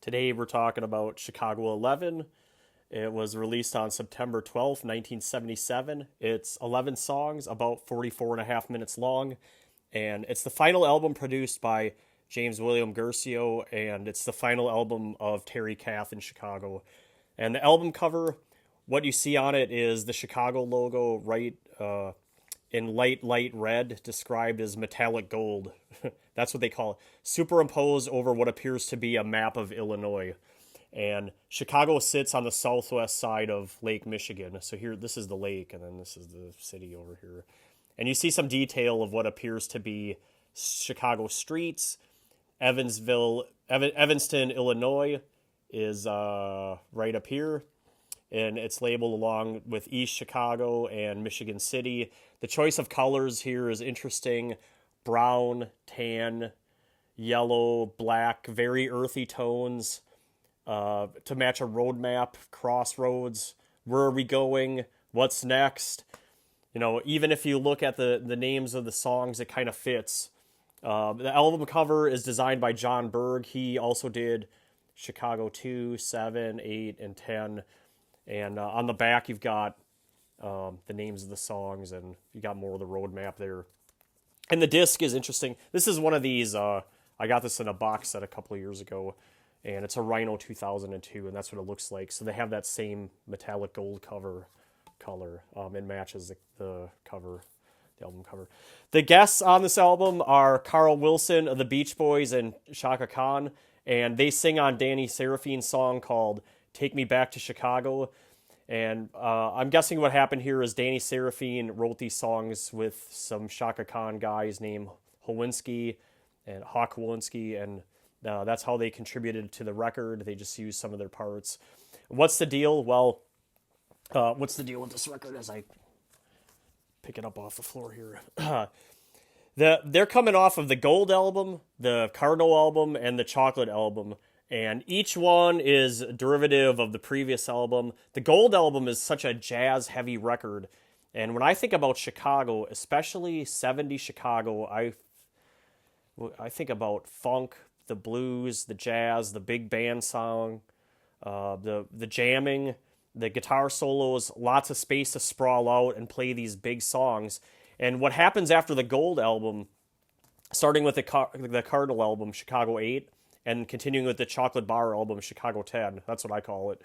Today we're talking about Chicago 11. It was released on September 12th, 1977. It's 11 songs, about 44 and a half minutes long, and it's the final album produced by James William Guercio, and it's the final album of Terry Kath in Chicago. And the album cover, what you see on it is the Chicago logo right in light red, described as metallic gold. That's what they call it. Superimposed over what appears to be a map of Illinois. And Chicago sits on the southwest side of Lake Michigan. So here, this is the lake, and then this is the city over here. And you see some detail of what appears to be Chicago streets. Evanston, Illinois is right up here, and it's labeled along with East Chicago and Michigan City. The choice of colors here is interesting. Brown, tan, yellow, black, very earthy tones to match a road map, crossroads. Where are we going? What's next? You know, even if you look at the names of the songs, it kind of fits. The album cover is designed by John Berg. He also did Chicago 2, 7, 8, and 10. And on the back, you've got the names of the songs, and you got more of the road map there. And the disc is interesting. This is one of these, I got this in a box set a couple of years ago, and it's a Rhino 2002, and that's what it looks like. So they have that same metallic gold color. It matches the cover, the album cover. The guests on this album are Carl Wilson of the Beach Boys and Chaka Khan, and they sing on Danny Seraphine's song called Take Me Back to Chicago. And I'm guessing what happened here is Danny Seraphine wrote these songs with some Chaka Khan guys named Hawk Walensky, and that's how they contributed to the record. They just used some of their parts. What's the deal? Well, what's the deal with this record as I pick it up off the floor here? They're coming off of the Gold album, the Cardinal album, and the Chocolate album. And each one is a derivative of the previous album. The Gold album is such a jazz-heavy record. And when I think about Chicago, especially 70s Chicago, I think about funk, the blues, the jazz, the big band sound, the jamming, the guitar solos, lots of space to sprawl out and play these big songs. And what happens after the Gold album, starting with the Cardinal album, Chicago 8, and continuing with the Chocolate Bar album, Chicago 10. That's what I call it.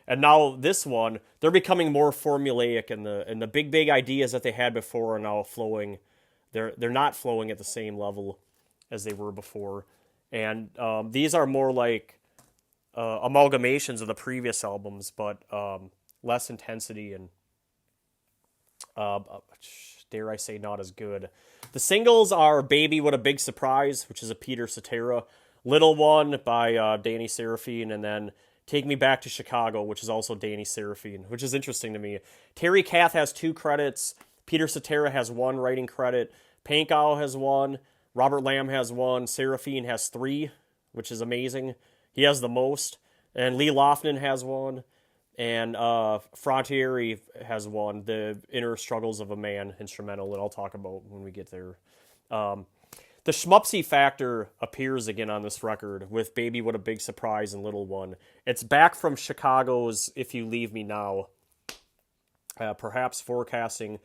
And now this one, they're becoming more formulaic, and the big ideas that they had before are now flowing. They're not flowing at the same level as they were before. And these are more like amalgamations of the previous albums, but less intensity and, dare I say, not as good. The singles are Baby What a Big Surprise, which is a Peter Cetera, Little One by Danny Seraphine, and then Take Me Back to Chicago, which is also Danny Seraphine, which is interesting to me. Terry Kath has 2 credits. Peter Cetera has 1 writing credit. Pankow has 1. Robert Lamb has 1. Seraphine has 3, which is amazing. He has the most. And Lee Lofton has 1. And Frontieri has 1. The Inner Struggles of a Man instrumental that I'll talk about when we get there. The schmupsy factor appears again on this record with Baby What a Big Surprise and Little One. It's back from Chicago's If You Leave Me Now, perhaps forecasting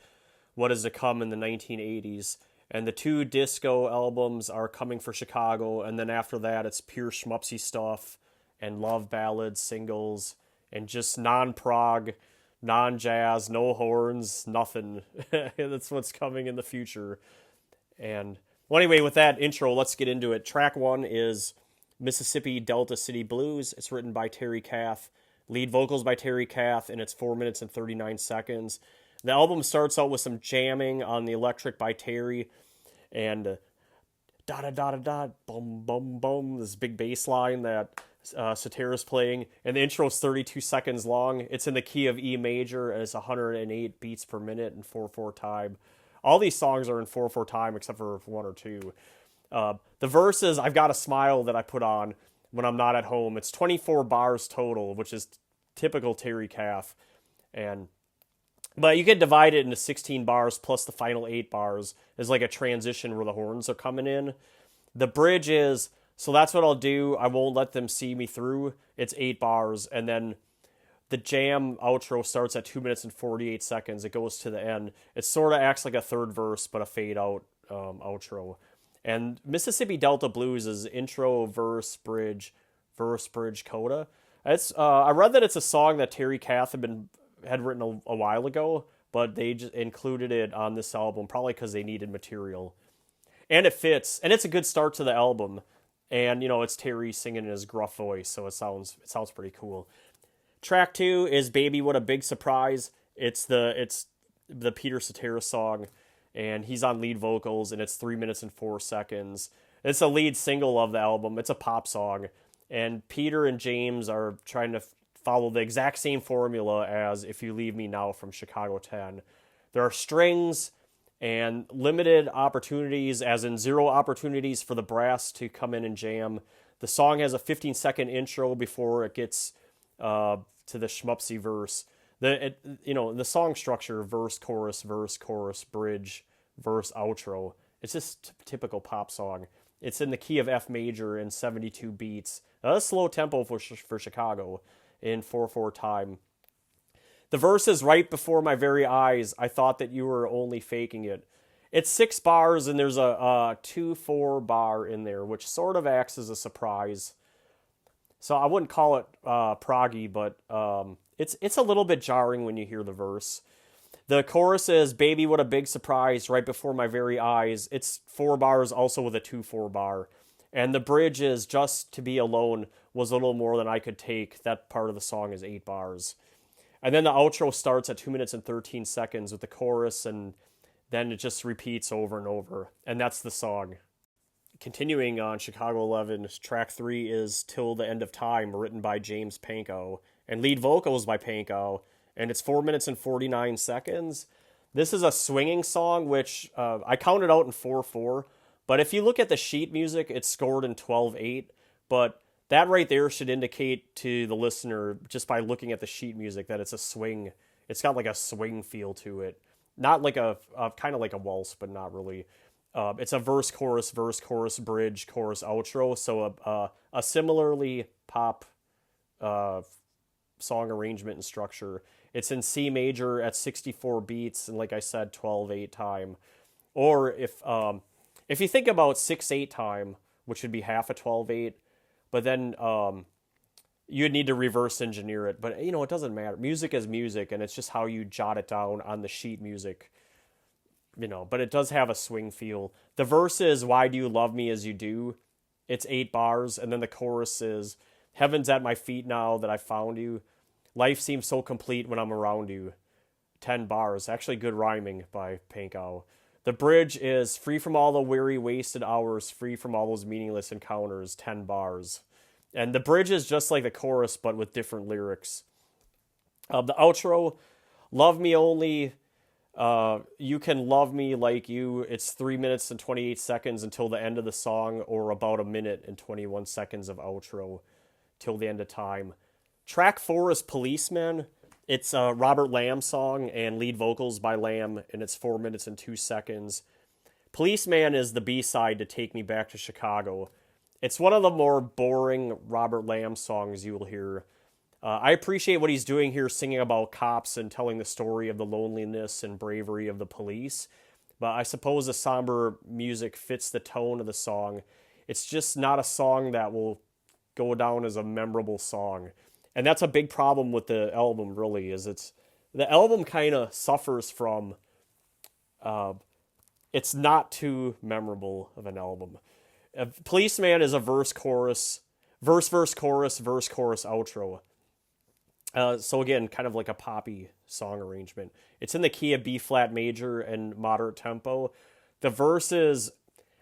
what is to come in the 1980s. And the 2 disco albums are coming for Chicago, and then after that it's pure schmupsy stuff and love ballads, singles, and just non-prog, non-jazz, no horns, nothing. That's what's coming in the future. And well, anyway, with that intro, let's get into it. Track 1 is Mississippi Delta City Blues. It's written by Terry Kath. Lead vocals by Terry Kath, and it's 4 minutes and 39 seconds. The album starts out with some jamming on the electric by Terry, and da-da-da-da-da, bum, bum, bum, this big bass line that Cetera's playing. And the intro is 32 seconds long. It's in the key of E major, and it's 108 beats per minute and 4/4 time. All these songs are in 4/4 time except for 1 or 2. The verses, I've got a smile that I put on when I'm not at home. It's 24 bars total, which is typical Terry Kath. But you can divide it into 16 bars plus the final 8 bars is like a transition where the horns are coming in. The bridge is So that's what I'll do. I won't let them see me through. It's 8 bars, and then the jam outro starts at 2 minutes and 48 seconds. It goes to the end. It sort of acts like a third verse, but a fade out outro. And Mississippi Delta Blues is intro, verse, bridge, coda. It's I read that it's a song that Terry Kath had written a while ago, but they just included it on this album probably because they needed material, and it fits, and it's a good start to the album. And it's Terry singing in his gruff voice, so it sounds pretty cool. Track 2 is "Baby What a Big Surprise." It's the Peter Cetera song, and he's on lead vocals, and it's 3 minutes and 4 seconds. It's a lead single of the album. It's a pop song, and Peter and James are trying to follow the exact same formula as "If You Leave Me Now" from Chicago 10. There are strings and limited opportunities, as in 0 opportunities for the brass to come in and jam. The song has a 15-second intro before it gets to the schmupsy verse. The song structure: verse, chorus, bridge, verse, outro. It's just typical pop song. It's in the key of F major and 72 beats. A slow tempo for Chicago in 4/4 time. The verse is "Right before my very eyes, I thought that you were only faking it." It's 6 bars, and there's a 2/4 bar in there, which sort of acts as a surprise. So I wouldn't call it proggy, but it's a little bit jarring when you hear the verse. The chorus is "Baby, what a big surprise, right before my very eyes." It's 4 bars, also with a 2/4 bar. And the bridge is "Just to be alone was a little more than I could take." That part of the song is 8 bars. And then the outro starts at 2 minutes and 13 seconds with the chorus, and then it just repeats over and over. And that's the song. Continuing on Chicago 11, track 3 is "Till the End of Time," written by James Pankow, and lead vocals by Pankow, and it's 4 minutes and 49 seconds. This is a swinging song, which I counted out in 4/4, but if you look at the sheet music, it's scored in 12/8, but that right there should indicate to the listener, just by looking at the sheet music, that it's a swing. It's got like a swing feel to it. Not like a kind of like a waltz, but not really. It's a verse, chorus, bridge, chorus, outro. So a similarly pop song arrangement and structure. It's in C major at 64 beats, and like I said, 12/8 time. Or if you think about 6/8 time, which would be half a 12/8, but then you'd need to reverse engineer it. But it doesn't matter. Music is music, and it's just how you jot it down on the sheet music. But it does have a swing feel. The verse is "Why do you love me as you do?" It's 8 bars, and then the chorus is "Heaven's at my feet now that I found you. Life seems so complete when I'm around you." 10 bars. Actually good rhyming by Pankow. The bridge is "Free from all the weary, wasted hours, free from all those meaningless encounters." 10 bars. And the bridge is just like the chorus, but with different lyrics. The outro, "Love me only, you can love me like you." It's 3 minutes and 28 seconds until the end of the song, or about a minute and 21 seconds of outro till the end of time. Track 4 is "Policeman." It's a Robert Lamb song and lead vocals by Lamb, and it's 4 minutes and 2 seconds. "Policeman" is the B-side to "Take Me Back to Chicago." It's one of the more boring Robert Lamb songs you will hear. I appreciate what he's doing here, singing about cops and telling the story of the loneliness and bravery of the police. But I suppose the somber music fits the tone of the song. It's just not a song that will go down as a memorable song. And that's a big problem with the album, really, is the album kind of suffers from it's not too memorable of an album. "Policeman" is a verse, chorus, outro. So again, kind of like a poppy song arrangement. It's in the key of B flat major and moderate tempo. The verse is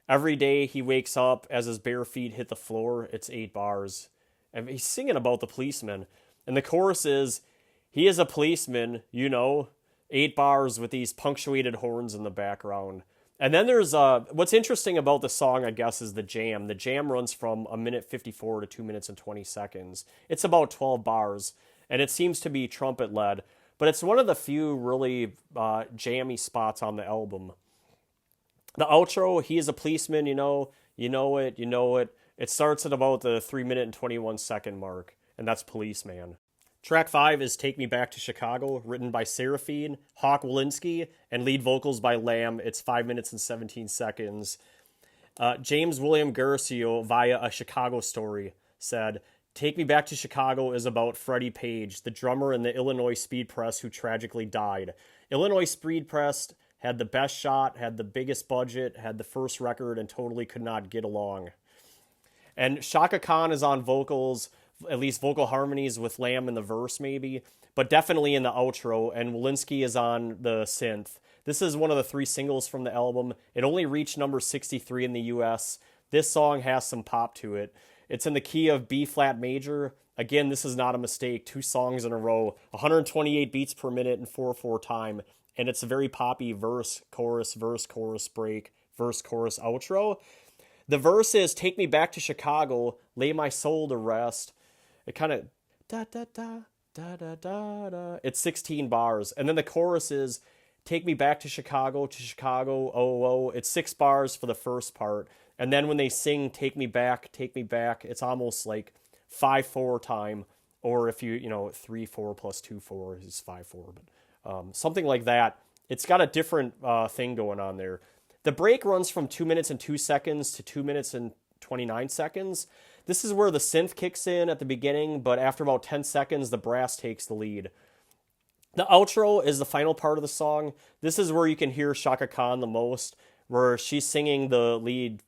"Every day he wakes up as his bare feet hit the floor." It's 8 bars. And he's singing about the policeman. And the chorus is "He is a policeman, 8 bars with these punctuated horns in the background. And then there's what's interesting about the song, I guess, is the jam. The jam runs from 1:54 to 2 minutes and 20 seconds. It's about 12 bars. And it seems to be trumpet led, but it's one of the few really jammy spots on the album. The outro, "He is a policeman, you know it," It starts at about the 3 minute and 21 second mark, and that's Policeman. Track 5 is Take Me Back to Chicago, written by Seraphine, Hawk Walensky, and lead vocals by Lamb. It's 5 minutes and 17 seconds. James William Garcio, via A Chicago Story, said, Take Me Back to Chicago is about Freddie Page, the drummer in the Illinois Speed Press who tragically died. Illinois Speed Press had the best shot, had the biggest budget, had the first record, and totally could not get along. And Shaka Khan is on vocals, at least vocal harmonies with Lamb in the verse maybe, but definitely in the outro, and Walensky is on the synth. This is one of the 3 singles from the album. It only reached number 63 in the US. This song has some pop to it. It's in the key of B flat major. Again, this is not a mistake. 2 songs in a row, 128 beats per minute and 4/4 time. And it's a very poppy verse, chorus, break, verse, chorus, outro. The verse is Take Me Back to Chicago, lay my soul to rest. It kind of da da da da da da da. It's 16 bars. And then the chorus is Take Me Back to Chicago, oh, oh. It's 6 bars for the first part. And then when they sing Take Me Back, it's almost like 5/4 time. Or if you 3/4 plus 2/4 is 5/4. But something like that. It's got a different thing going on there. The break runs from 2 minutes and 2 seconds to 2 minutes and 29 seconds. This is where the synth kicks in at the beginning, but after about 10 seconds, the brass takes the lead. The outro is the final part of the song. This is where you can hear Shaka Khan the most, where she's singing the lead,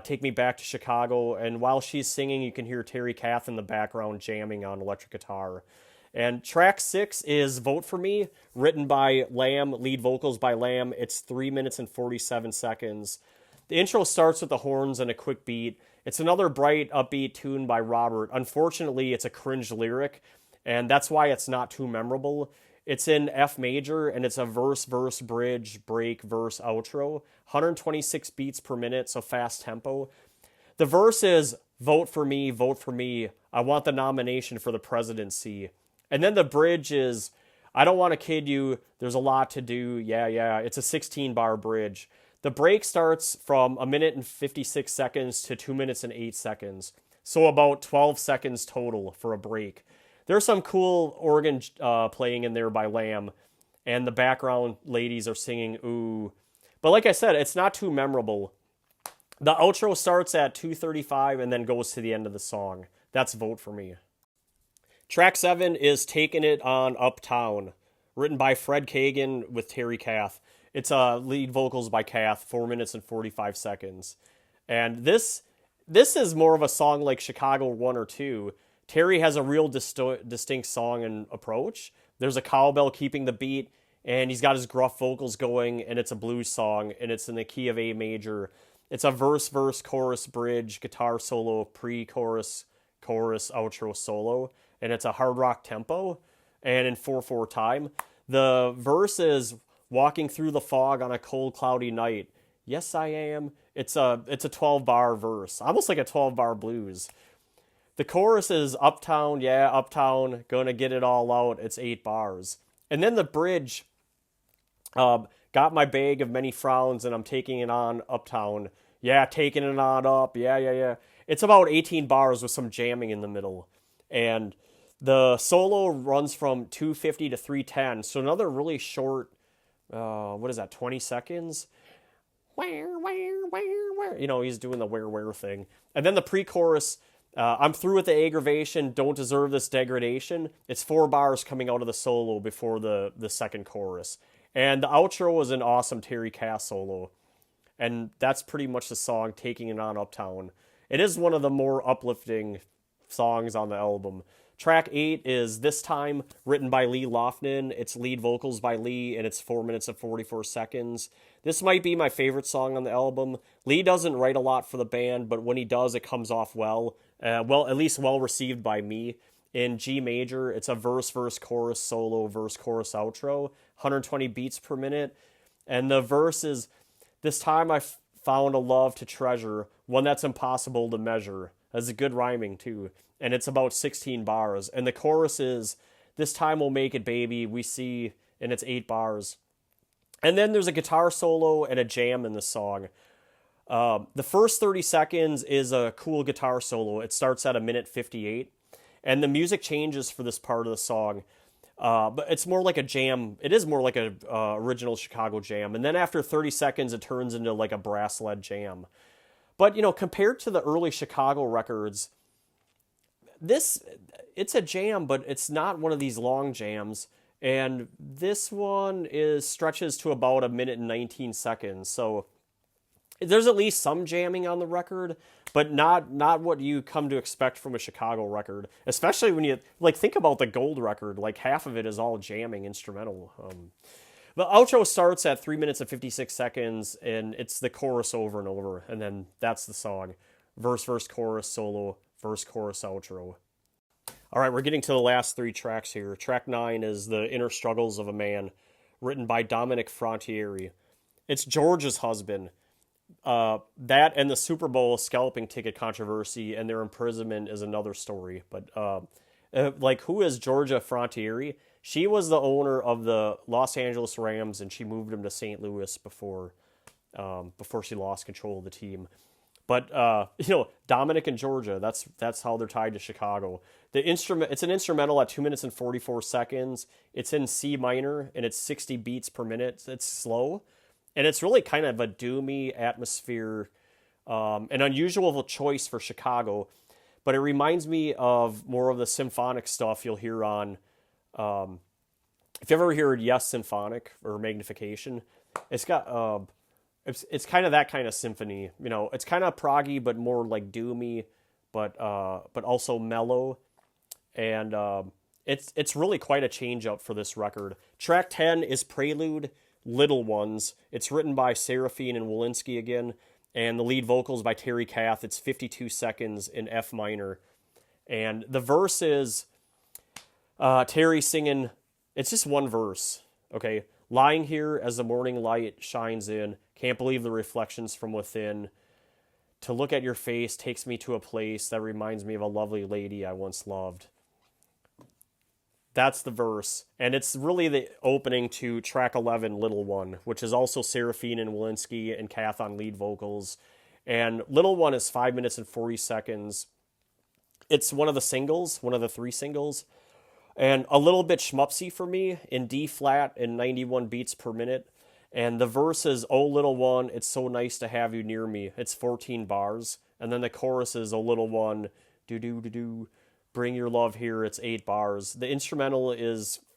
Take Me Back to Chicago, and while she's singing, you can hear Terry Kath in the background jamming on electric guitar. And track 6 is Vote For Me, written by Lamb, lead vocals by Lamb. It's 3 minutes and 47 seconds. The intro starts with the horns and a quick beat. It's another bright, upbeat tune by Robert. Unfortunately, it's a cringe lyric, and that's why it's not too memorable. It's in F major, and it's a verse, bridge, break, verse, outro. 126 beats per minute, so fast tempo. The verse is, vote for me, I want the nomination for the presidency. And then the bridge is, I don't want to kid you, there's a lot to do, yeah. It's a 16-bar bridge. The break starts from 1 minute and 56 seconds to 2 minutes and 8 seconds. So about 12 seconds total for a break. There's some cool organ playing in there by Lamb, and the background ladies are singing ooh. But like I said, it's not too memorable. The outro starts at 2:35 and then goes to the end of the song. That's Vote For Me. Track 7 is Taking It on Uptown, written by Fred Kagan with Terry Kath. It's lead vocals by Kath, 4 minutes and 45 seconds. And this is more of a song like Chicago 1 or 2. Terry has a real distinct song and approach. There's a cowbell keeping the beat, and he's got his gruff vocals going, and it's a blues song, and it's in the key of A major. It's a verse, chorus, bridge, guitar solo, pre-chorus, chorus, outro solo, and it's a hard rock tempo, and in 4/4 time. The verse is walking through the fog on a cold, cloudy night. Yes, I am. It's a 12-bar verse, almost like a 12-bar blues. The chorus is uptown, yeah, uptown, gonna get it all out. It's 8 bars. And then the bridge, got my bag of many frowns and I'm taking it on uptown. Yeah, taking it on up. Yeah. It's about 18 bars with some jamming in the middle. And the solo runs from 2:50 to 3:10. So another really short, 20 seconds? He's doing the where thing. And then the pre-chorus, I'm through with the aggravation, don't deserve this degradation. It's 4 bars coming out of the solo before the second chorus. And the outro was an awesome Terry Kath solo. And that's pretty much the song, Taking It on Uptown. It is one of the more uplifting songs on the album. Track 8 is This Time, written by Lee Lofton. It's lead vocals by Lee, and it's 4 minutes and 44 seconds. This might be my favorite song on the album. Lee doesn't write a lot for the band, but when he does, it comes off well. At least well received by me. In G major, it's a verse, chorus, solo, verse, chorus, outro. 120 beats per minute. And the verse is, This time I found a love to treasure, one that's impossible to measure. That's a good rhyming, too. And it's about 16 bars. And the chorus is, This time we'll make it, baby, we see, and it's 8 bars. And then there's a guitar solo and a jam in the song. The first 30 seconds is a cool guitar solo. It starts at a minute 58, and the music changes for this part of the song. But it's more like a jam. It is more like a original Chicago jam. And then after 30 seconds, it turns into like a brass-led jam. But, compared to the early Chicago records, it's a jam, but it's not one of these long jams. And this one stretches to about a minute and 19 seconds. So there's at least some jamming on the record, but not what you come to expect from a Chicago record. Especially when you think about the Gold record, like half of it is all jamming instrumental. The outro starts at 3 minutes and 56 seconds, and it's the chorus over and over, and then that's the song. Verse, chorus, solo, verse, chorus, outro. All right, we're getting to the last three tracks here. Track 9 is The Inner Struggles of a Man, written by Dominic Frontieri. It's George's husband. That and the Super Bowl scalping ticket controversy and their imprisonment is another story. But who is Georgia Frontieri? She was the owner of the Los Angeles Rams, and she moved him to St. Louis before she lost control of the team. But Dominic and Georgia, that's how they're tied to Chicago. It's an instrumental at 2 minutes and 44 seconds. It's in C minor, and it's 60 beats per minute. It's slow. And it's really kind of a doomy atmosphere, an unusual choice for Chicago, but it reminds me of more of the symphonic stuff you'll hear on, if you ever heard Yes Symphonic or Magnification, it's got, it's kind of that kind of symphony, it's kind of proggy, but more like doomy, but also mellow, and it's really quite a change up for this record. Track 10 is Prelude, Little Ones. It's written by Serafine and Walensky again, and the lead vocals by Terry Kath. It's 52 seconds in F minor, and the verse is Terry singing. It's just one verse, okay? Lying here as the morning light shines in, can't believe the reflections from within. To look at your face takes me to a place that reminds me of a lovely lady I once loved. That's the verse, and it's really the opening to track 11, Little One, which is also Serafine and Walensky and Kath on lead vocals. And Little One is 5 minutes and 40 seconds. It's one of the three singles, and a little bit schmupsy for me in D flat and 91 beats per minute. And the verse is, oh, little one, it's so nice to have you near me. It's 14 bars. And then the chorus is, oh, little one, do-do-do-do. Bring your love here, it's 8 bars. The instrumental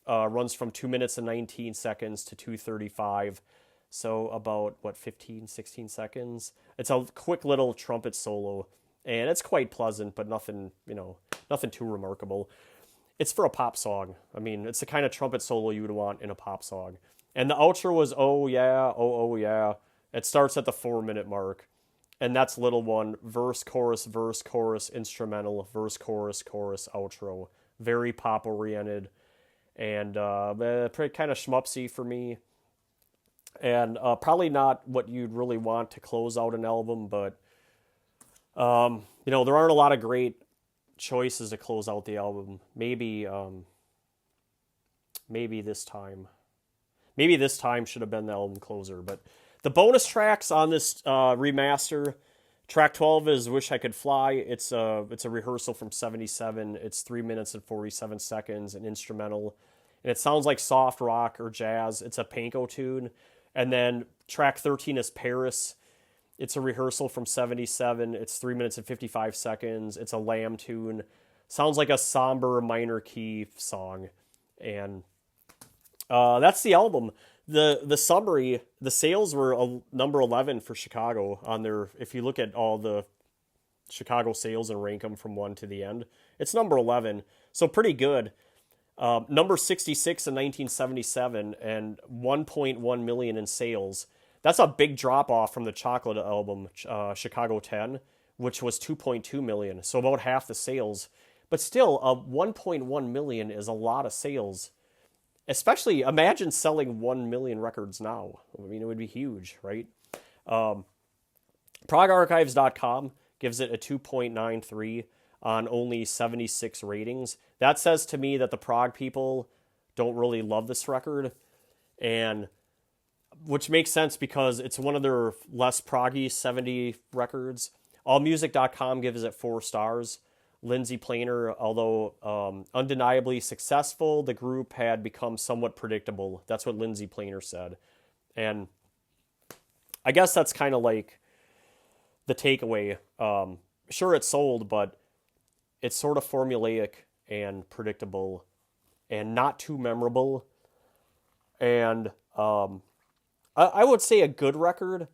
runs from 2 minutes and 19 seconds to 2:35, so about 15-16 seconds. It's a quick little trumpet solo, and it's quite pleasant, but nothing too remarkable. It's for a pop song. I mean, it's the kind of trumpet solo you would want in a pop song. And the outro was oh yeah. It starts at the 4-minute mark. And that's Little One, verse, chorus, instrumental, verse, chorus, outro. Very pop-oriented, and pretty kind of schmupsy for me. And probably not what you'd really want to close out an album, but, there aren't a lot of great choices to close out the album. Maybe this time. Maybe this time should have been the album closer, but the bonus tracks on this remaster, track 12 is Wish I Could Fly. It's a rehearsal from 77. It's 3 minutes and 47 seconds, an instrumental. And it sounds like soft rock or jazz. It's a panko tune. And then track 13 is Paris. It's a rehearsal from 77. It's 3 minutes and 55 seconds. It's a Lamb tune. Sounds like a somber minor key song. And that's the album. The summary, the sales were number 11 for Chicago on their, if you look at all the Chicago sales and rank them from 1 to the end, it's number 11. So pretty good. Number 66 in 1977 and 1.1 million in sales. That's a big drop off from the Chocolate album, Chicago 10, which was 2.2 million. So about half the sales. But still, 1.1 million is a lot of sales. Especially, imagine selling 1 million records now. I mean, it would be huge, right? ProgArchives.com gives it a 2.93 on only 76 ratings. That says to me that the prog people don't really love this record. And which makes sense because it's one of their less proggy 70 records. Allmusic.com gives it 4 stars. Lindsay Planer, although undeniably successful, the group had become somewhat predictable. That's what Lindsay Planer said. And I guess that's kind of like the takeaway. Sure, it sold, but it's sort of formulaic and predictable and not too memorable. And I would say a good record,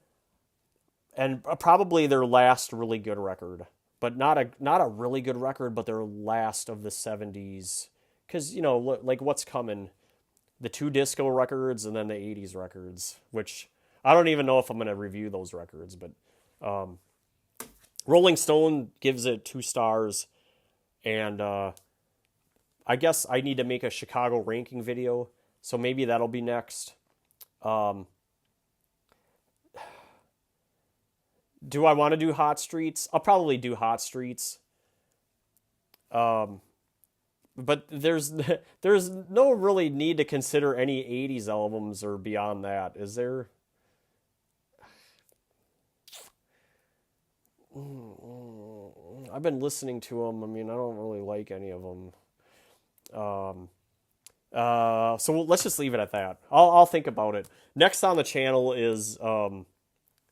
and probably their last really good record, but not a really good record, but their last of the '70s. Because like what's coming, the 2 disco records and then the '80s records, which I don't even know if I'm gonna review those records, but Rolling Stone gives it 2 stars, and I guess I need to make a Chicago ranking video, so maybe that'll be next. Um, do I want to do Hot Streets? I'll probably do Hot Streets. Um, but there's no really need to consider any '80s albums or beyond that, is there? I've been listening to them. I mean, I don't really like any of them. Um, so let's just leave it at that. I'll think about it. Next on the channel is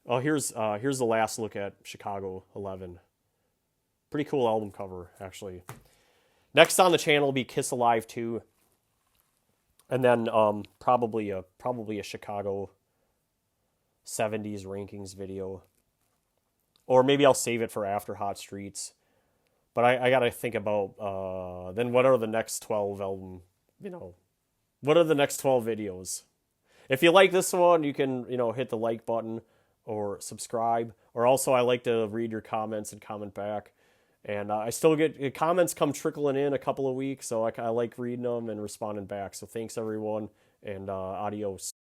here's the last look at Chicago 11. Pretty cool album cover, actually. Next on the channel will be Kiss Alive 2, and then probably a Chicago '70s rankings video, or maybe I'll save it for after Hot Streets. But I gotta think about then what are the next 12 album, what are the next 12 videos? If you like this one, you can hit the like button or subscribe. Or also, I like to read your comments and comment back. And I still get comments come trickling in a couple of weeks, so I like reading them and responding back. So thanks everyone, and adios.